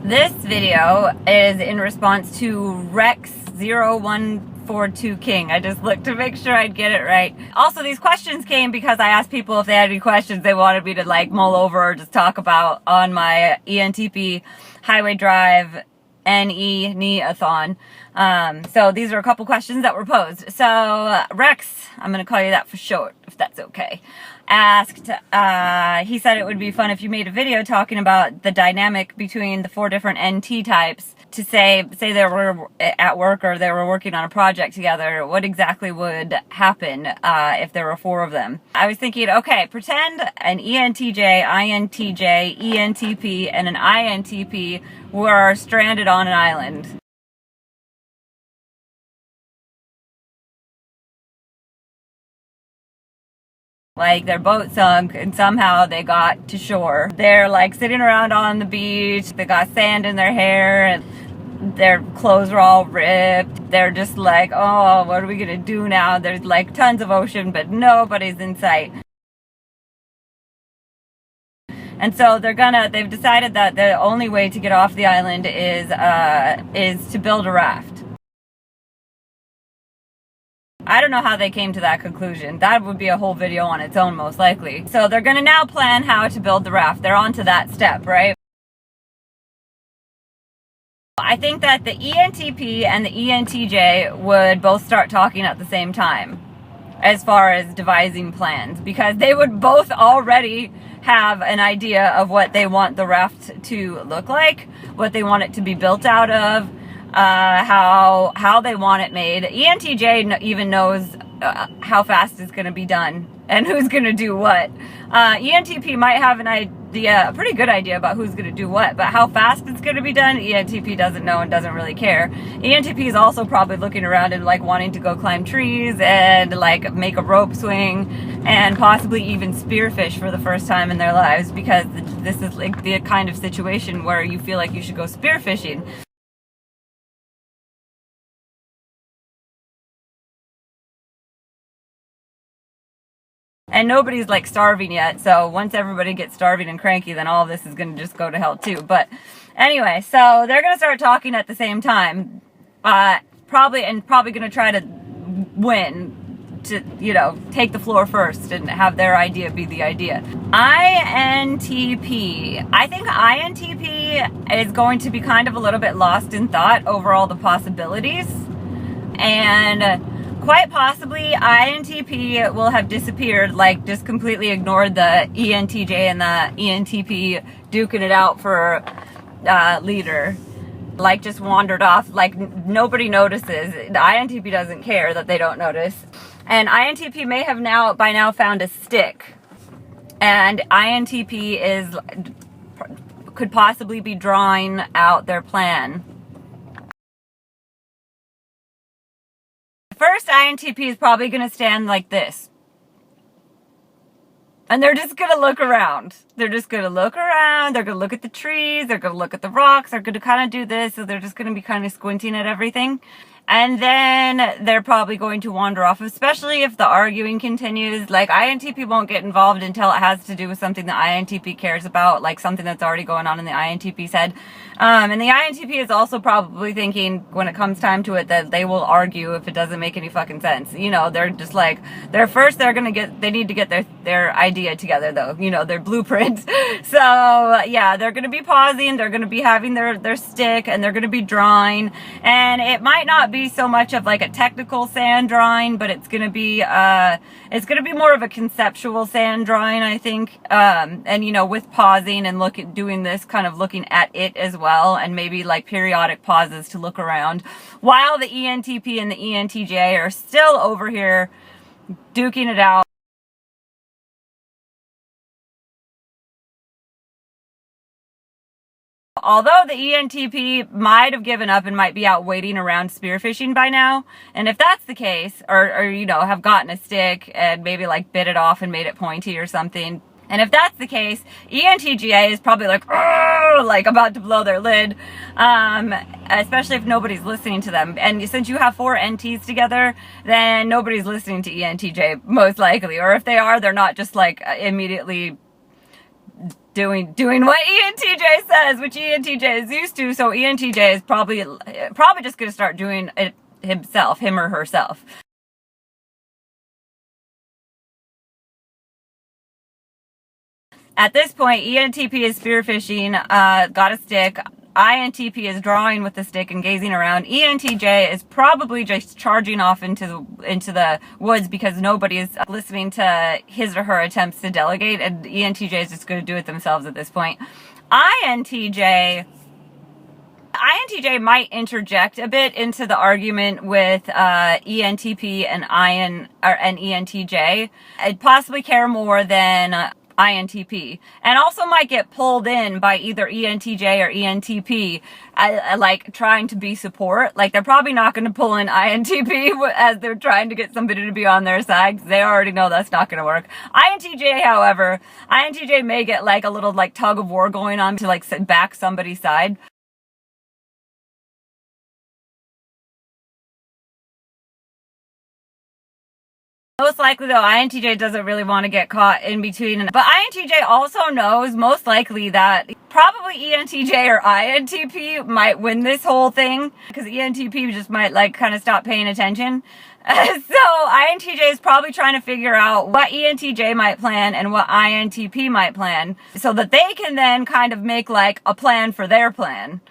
This video is in response to Rex0142 King. I just looked to make sure I'd get it right. Also, these questions came because I asked people if they had any questions they wanted me to like mull over or just talk about on my ENTP Highway Drive NE-a-thon. So these are a couple questions that were posed. So Rex, I'm going to call you that for short, if that's okay, asked, he said it would be fun if you made a video talking about the dynamic between the 4 different NT types to say they were at work or they were working on a project together. What exactly would happen if there were 4 of them? I was thinking, okay, pretend an ENTJ, INTJ, ENTP, and an INTP were stranded on an island. Like their boat sunk and somehow they got to shore. They're like sitting around on the beach. They got sand in their hair and their clothes are all ripped. They're just like, oh, what are we gonna do now? There's like tons of ocean, but nobody's in sight. And so they've decided that the only way to get off the island is to build a raft. I don't know how they came to that conclusion. That would be a whole video on its own, most likely. So they're gonna now plan how to build the raft. They're on to that step, right? I think that the ENTP and the ENTJ would both start talking at the same time as far as devising plans, because they would both already have an idea of what they want the raft to look like, what they want it to be built out of, how they want it made. ENTJ even knows how fast it's going to be done and who's going to do what. ENTP might have an idea, a pretty good idea about who's going to do what, but how fast it's going to be done, ENTP doesn't know and doesn't really care. ENTP is also probably looking around and like wanting to go climb trees and like make a rope swing and possibly even spearfish for the first time in their lives, because this is like the kind of situation where you feel like you should go spearfishing. And nobody's like starving yet, so once everybody gets starving and cranky, then all of this is going to just go to hell too. But anyway, so they're going to start talking at the same time, probably going to try to win, to, you know, take the floor first and have their idea be the idea. INTP. I think INTP is going to be kind of a little bit lost in thought over all the possibilities, and quite possibly INTP will have disappeared, like just completely ignored the ENTJ and the ENTP duking it out for leader. Like just wandered off, like nobody notices. The INTP doesn't care that they don't notice. And INTP may have by now found a stick. And INTP could possibly be drawing out their plan. First, INTP is probably going to stand like this. And they're just going to look around. They're just going to look around. They're going to look at the trees. They're going to look at the rocks. They're going to kind of do this. So they're just going to be kind of squinting at everything. And then they're probably going to wander off, especially if the arguing continues. Like INTP won't get involved until it has to do with something that INTP cares about, like something that's already going on in the INTP's head. And the INTP is also probably thinking, when it comes time to it, that they will argue if it doesn't make any fucking sense. You know, they're just like, they need to get their idea together though, you know, their blueprint. So yeah, they're going to be pausing, they're going to be having their stick, and they're going to be drawing. And it might not be so much of like a technical sand drawing, but it's going to be more of a conceptual sand drawing, I think. And you know, with pausing and doing this kind of looking at it as well, and maybe like periodic pauses to look around, while the ENTP and the ENTJ are still over here duking it out. Although the ENTP might have given up and might be out waiting around spearfishing by now. And if that's the case, or you know, have gotten a stick and maybe like bit it off and made it pointy or something. And if that's the case, ENTJ is probably like, oh, like about to blow their lid, especially if nobody's listening to them. And since you have 4 NTs together, then nobody's listening to ENTJ most likely. Or if they are, they're not just like immediately doing what ENTJ says, which ENTJ is used to. So ENTJ is probably just going to start doing it himself, him or herself. At this point, ENTP is spearfishing, got a stick. INTP is drawing with the stick and gazing around. ENTJ is probably just charging off into the woods because nobody is listening to his or her attempts to delegate, and ENTJ is just going to do it themselves at this point. INTJ might interject a bit into the argument with ENTP and ENTJ. I'd possibly care more than INTP, and also might get pulled in by either ENTJ or ENTP, like trying to be support. Like they're probably not going to pull in INTP as they're trying to get somebody to be on their side, because they already know that's not going to work. INTJ, however, INTJ may get like a little like tug of war going on to like back somebody's side. Most likely though, INTJ doesn't really want to get caught in between. But INTJ also knows most likely that probably ENTJ or INTP might win this whole thing, because ENTP just might like kind of stop paying attention. So INTJ is probably trying to figure out what ENTJ might plan and what INTP might plan, so that they can then kind of make like a plan for their plan.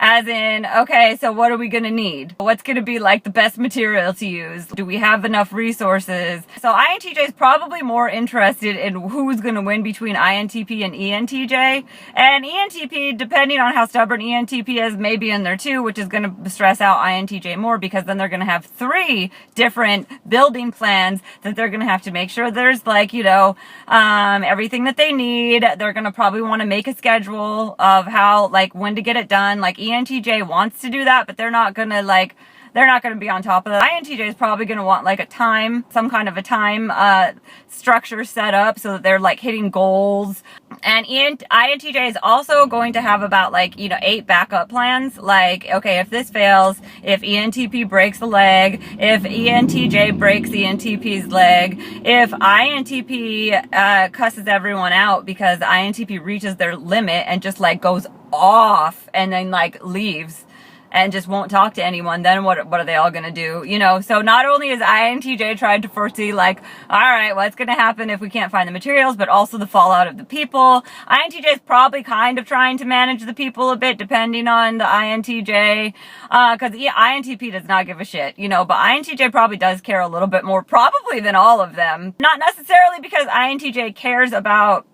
As in, okay, so what are we going to need? What's going to be like the best material to use? Do we have enough resources? So INTJ is probably more interested in who's going to win between INTP and ENTJ. And ENTP, depending on how stubborn ENTP is, may be in there too, which is going to stress out INTJ more, because then they're going to have 3 different building plans that they're going to have to make sure there's like, everything that they need. They're going to probably want to make a schedule of how, like, when to get it done. Like ENTJ wants to do that, but they're not gonna be on top of that. INTJ is probably gonna want like some kind of a time structure set up so that they're like hitting goals. And INTJ is also going to have about 8 backup plans. Like, okay, if this fails, if ENTP breaks a leg, if ENTJ breaks ENTP's leg, if INTP cusses everyone out because INTP reaches their limit and just like goes off and then like leaves and just won't talk to anyone, then what are they all gonna do? So not only is INTJ trying to foresee like, all right, what's gonna happen if we can't find the materials, but also the fallout of the people. INTJ is probably kind of trying to manage the people a bit, depending on the INTJ, because INTP does not give a shit, but INTJ probably does care a little bit more, probably, than all of them. Not necessarily because INTJ cares about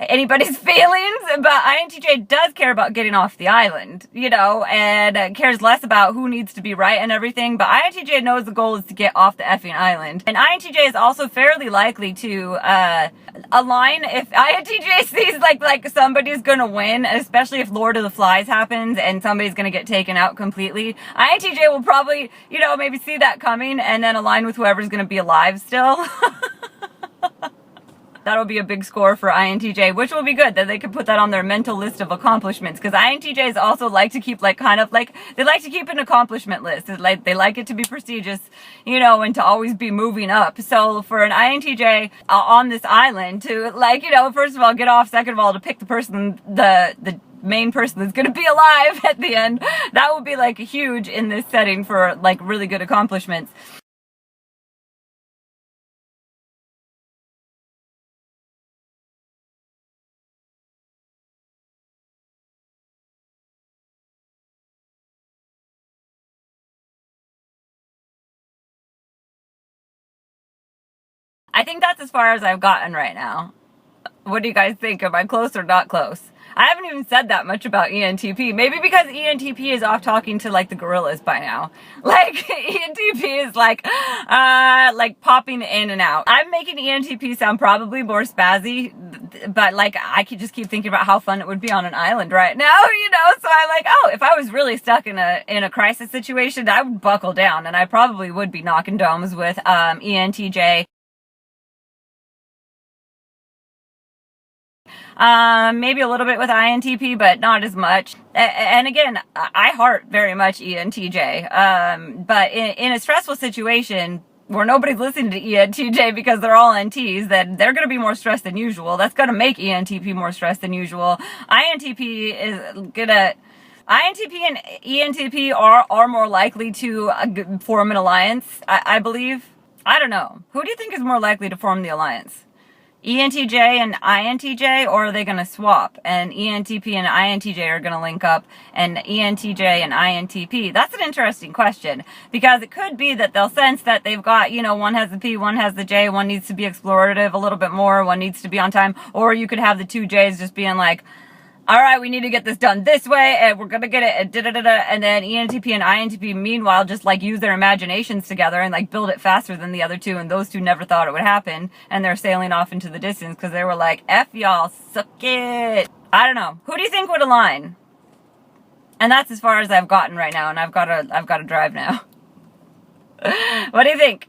anybody's feelings, but INTJ does care about getting off the island, and cares less about who needs to be right and everything, but INTJ knows the goal is to get off the effing island. And INTJ is also fairly likely to align if INTJ sees like somebody's gonna win, especially if Lord of the Flies happens and somebody's gonna get taken out completely. INTJ will probably, maybe see that coming and then align with whoever's gonna be alive still. That'll be a big score for INTJ, which will be good that they can put that on their mental list of accomplishments, because INTJs also like to keep they like to keep an accomplishment list. It's like they like it to be prestigious, and to always be moving up. So for an INTJ on this island to first of all get off, second of all to pick the person, the main person that's going to be alive at the end, that would be like huge in this setting for like really good accomplishments. I think that's as far as I've gotten right now. What do you guys think? Am I close or not close? I haven't even said that much about ENTP. Maybe because ENTP is off talking to like the gorillas by now. Like ENTP is like popping in and out. I'm making ENTP sound probably more spazzy, but like I could just keep thinking about how fun it would be on an island right now, So I'm like, oh, if I was really stuck in a crisis situation, I would buckle down, and I probably would be knocking domes with ENTJ. Maybe a little bit with INTP, but not as much. And again, I heart very much ENTJ. But in a stressful situation, where nobody's listening to ENTJ because they're all NTs, then they're going to be more stressed than usual. That's going to make ENTP more stressed than usual. INTP and ENTP are more likely to form an alliance, I believe. I don't know. Who do you think is more likely to form the alliance? ENTJ and INTJ, or are they going to swap? And ENTP and INTJ are going to link up, and ENTJ and INTP. That's an interesting question, because it could be that they'll sense that they've got, one has the P, one has the J, one needs to be explorative a little bit more, one needs to be on time, or you could have the two Js just being like, all right, we need to get this done this way, and we're going to get it, and then ENTP and INTP, meanwhile, just, use their imaginations together and, build it faster than the other two, and those two never thought it would happen, and they're sailing off into the distance, because they were like, F y'all, suck it. I don't know. Who do you think would align? And that's as far as I've gotten right now, and I've got to drive now. What do you think?